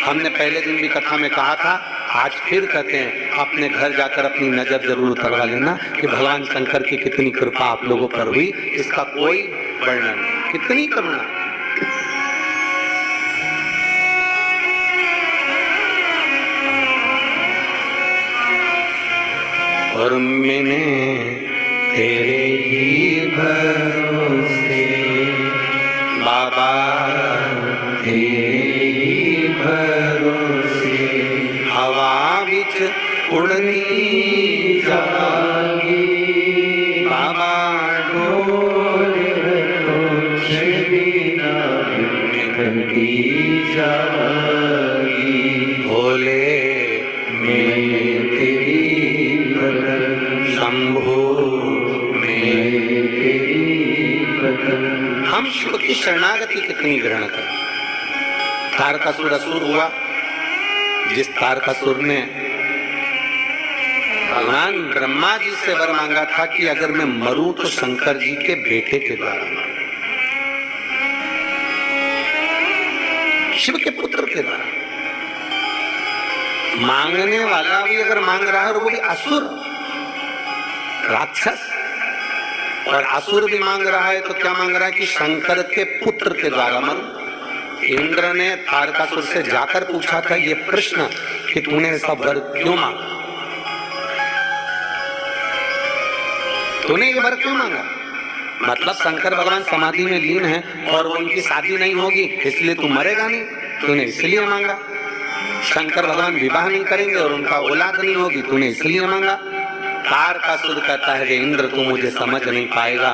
हमने पहले दिन भी कथा में कहा था, आज फिर कहते हैं, अपने घर जाकर अपनी नजर जरूर उतरवा लेना कि भगवान शंकर की कितनी कृपा आप लोगों पर हुई, इसका कोई वर्णन नहीं, कितनी करुणा। और मैंने तेरे ही भरोसे बाबा, तेरे ही भरोसे हवा विच उड़नी जागी बाबा, डोले बिना घंटी जागी, भोले मैं तेरी शंभो मैं तेरी बदन। हम शिव की शरणागति कितनी ग्रहण करें। तारकासुर असुर हुआ, जिस तारकासुर ने भगवान ब्रह्मा जी से वर मांगा था कि अगर मैं मरूं तो शंकर जी के बेटे के द्वारा, शिव के पुत्र के द्वारा। मांगने वाला भी अगर मांग रहा है और वो भी असुर राक्षस, और असुर भी मांग रहा है तो क्या मांग रहा है कि शंकर के पुत्र के द्वारा मरूं। इंद्र ने तारकासुर से जाकर पूछा था ये प्रश्न कि तूने ऐसा वर क्यों मांगा, तूने ये वर क्यों मांगा। मतलब शंकर भगवान समाधि में लीन है और उनकी शादी नहीं होगी इसलिए तू मरेगा नहीं, तूने इसलिए मांगा। शंकर भगवान विवाह नहीं करेंगे और उनका औलाद नहीं होगी, तूने इसलिए मांगा। तारकासुर कहता है इंद्र तू मुझे समझ नहीं पाएगा,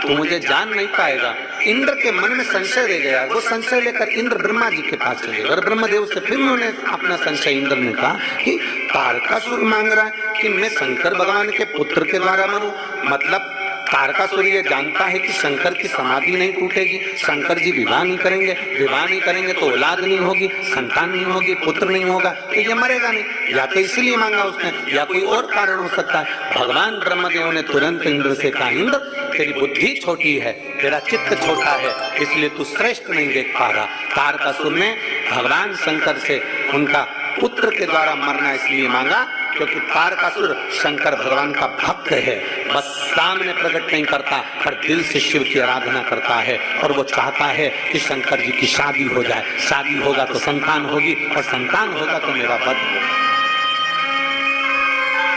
तू मुझे जान नहीं पाएगा। इंद्र के मन में संशय रह गया, वो संशय लेकर इंद्र ब्रह्मा जी के पास चले और ब्रह्मदेव से फिर उन्होंने अपना संशय इंद्र ने कहा कि तारकासुर मांग रहा है कि मैं शंकर भगवान के पुत्र के द्वारा मरूं। मतलब तारकासुर ये जानता है कि शंकर की समाधि नहीं टूटेगी, शंकर जी विवाह नहीं करेंगे, विवाह नहीं करेंगे तो औलाद नहीं होगी, संतान नहीं होगी, पुत्र नहीं होगा, तो ये मरेगा नहीं। या तो इसलिए मांगा उसने, या कोई और कारण हो सकता है। भगवान ब्रह्मदेव ने तुरंत इंद्र से कहा इंद्र तेरी बुद्धि छोटी है, तेरा चित्त छोटा है, इसलिए तू श्रेष्ठ नहीं देख पा रहा। तारकासुर ने भगवान शंकर से उनका पुत्र के द्वारा मरना इसलिए मांगा क्योंकि तारकासुर शंकर भगवान का भक्त है, बस सामने प्रकट नहीं करता पर दिल से शिव की आराधना करता है और वो चाहता है कि शंकर जी की शादी हो जाए, शादी होगा तो संतान होगी और संतान होगा तो मेरा वध होगा,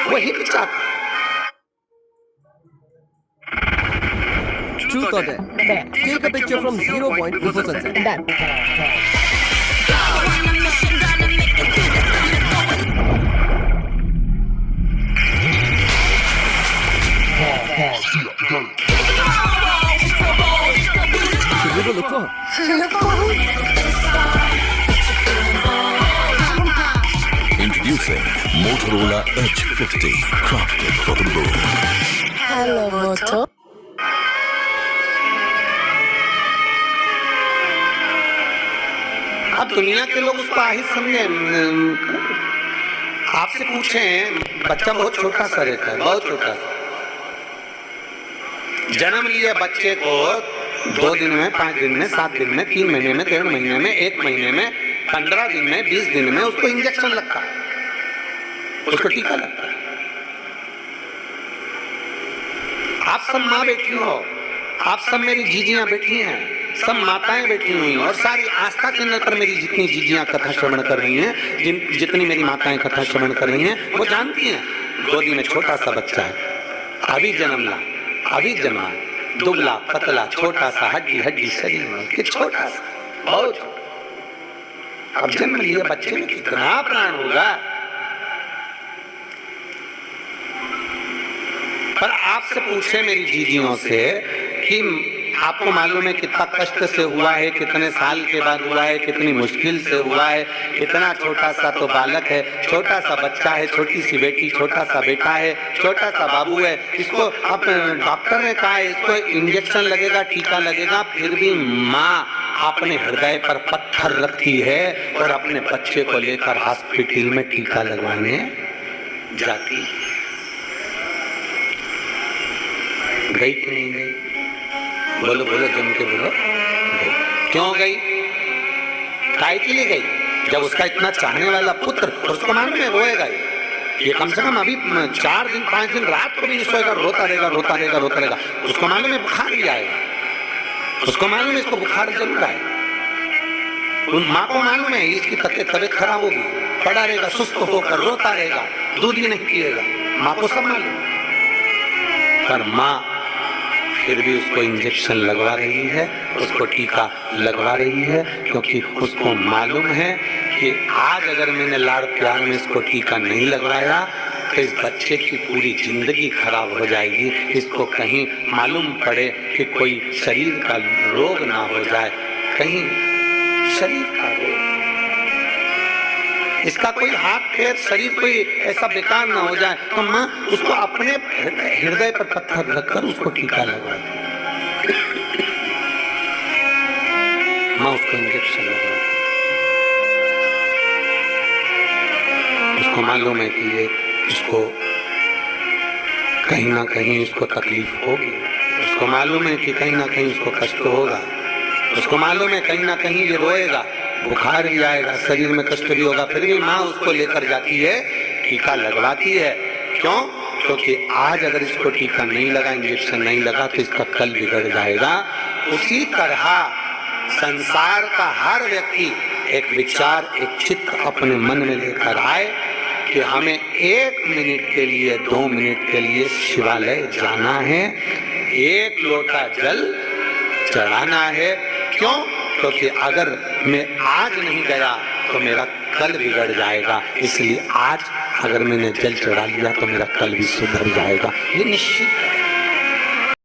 वही चाहता। Truth or dare? Take a picture from 0 point before sunset. Done. Should we go look for her? Look for who? Introducing Motorola Edge 50, crafted for the road. Hello, Moto. अब दुनिया के लोग उसको आहित समझे। आपसे पूछें, बच्चा बहुत छोटा सा रहता है, बहुत छोटा सा। जन्म लिए बच्चे को 2 दिन में, 5 दिन में, 7 दिन में, 3 महीने में, 1.5 महीने में, 1 महीने में, 15 दिन में, 20 दिन में उसको इंजेक्शन लगता है, उसको टीका लगता है। आप सब माँ बैठी हो, आप सब मेरी जीजियां बैठी हैं, सब माताएं बैठी हुई और सारी आस्था चैनल पर मेरी जितनी जीजियां कथा श्रवण कर रही हैं, जितनी मेरी माताएं कथा श्रवण कर रही हैं, वो जानती हैं गोदी में छोटा सा बच्चा है, अभी जन्मला, अभी जन्मा, दुबला पतला छोटा सा, हड्डी हड्डी शरीर में कि छोटा सा, बहुत छोटा। अब जन्म लिए बच्चे में कितना प्राण होगा। पर आपसे पूछे मेरी जीजियों से कि आपको मालूम है कितना कष्ट से हुआ है, कितने साल के बाद हुआ है, कितनी मुश्किल से हुआ है। इतना छोटा सा तो बालक है, छोटा सा बच्चा है, छोटी सी बेटी, छोटा सा बेटा है, छोटा सा बाबू है। इसको अब डॉक्टर ने कहा है इसको इंजेक्शन लगेगा, टीका लगेगा, फिर भी माँ अपने हृदय पर पत्थर रखती है और अपने बच्चे को लेकर हॉस्पिटल में टीका लगवाने जाती है। गई कि नहीं गई? बोलो बोलो, जम के बोलो। गई। क्यों गई? काय के लिए गई? जब उसका इतना चाहने वाला पुत्र, उसको मालूम है रोएगा ये कम से कम अभी 4 दिन 5 दिन रात को भी नहीं सोएगा, रोता रहेगा। उसको मालूम है बुखार भी आएगा, उसको मालूम है इसको बुखार जरूर आएगा। उन माँ को मालूम है इसकी तबीयत खराब होगी, पड़ा रहेगा, सुस्त होकर रोता रहेगा, दूध ही नहीं पिएगा। माँ को सब मालूम, पर माँ फिर भी उसको इंजेक्शन लगवा रही है, उसको टीका लगवा रही है, क्योंकि उसको मालूम है कि आज अगर मैंने लाड़ प्यार में इसको टीका नहीं लगवाया तो इस बच्चे की पूरी जिंदगी खराब हो जाएगी। इसको कहीं मालूम पड़े कि कोई शरीर का रोग ना हो जाए, कहीं शरीर का रोग, इसका कोई हाथ पैर शरीर कोई ऐसा बेकार ना हो जाए, तो माँ उसको अपने हृदय पर पत्थर रखकर उसको टीका लगवा, माँ उसको इंजेक्शन लगवा। उसको मालूम है कि ये इसको कहीं ना कहीं इसको तकलीफ होगी, उसको मालूम है कि कहीं ना कहीं उसको कष्ट होगा, उसको मालूम है कहीं ना कहीं ये रोएगा, बुखार भी आएगा, शरीर में कष्ट भी होगा, फिर भी माँ उसको लेकर जाती है, टीका लगवाती है। क्यों? क्योंकि आज अगर इसको टीका नहीं लगा, इंजेक्शन नहीं लगा तो इसका कल बिगड़ जाएगा। उसी तरह संसार का हर व्यक्ति एक विचार, एक चित्त अपने मन में लेकर आए कि हमें 1 मिनट के लिए 2 मिनट के लिए शिवालय जाना है, 1 लोटा जल चढ़ाना है। क्यों? क्योंकि अगर मैं आज नहीं गया तो मेरा कल बिगड़ जाएगा, इसलिए आज अगर मैंने जल चढ़ा लिया तो मेरा कल भी सुधर जाएगा। ये निश्चित है।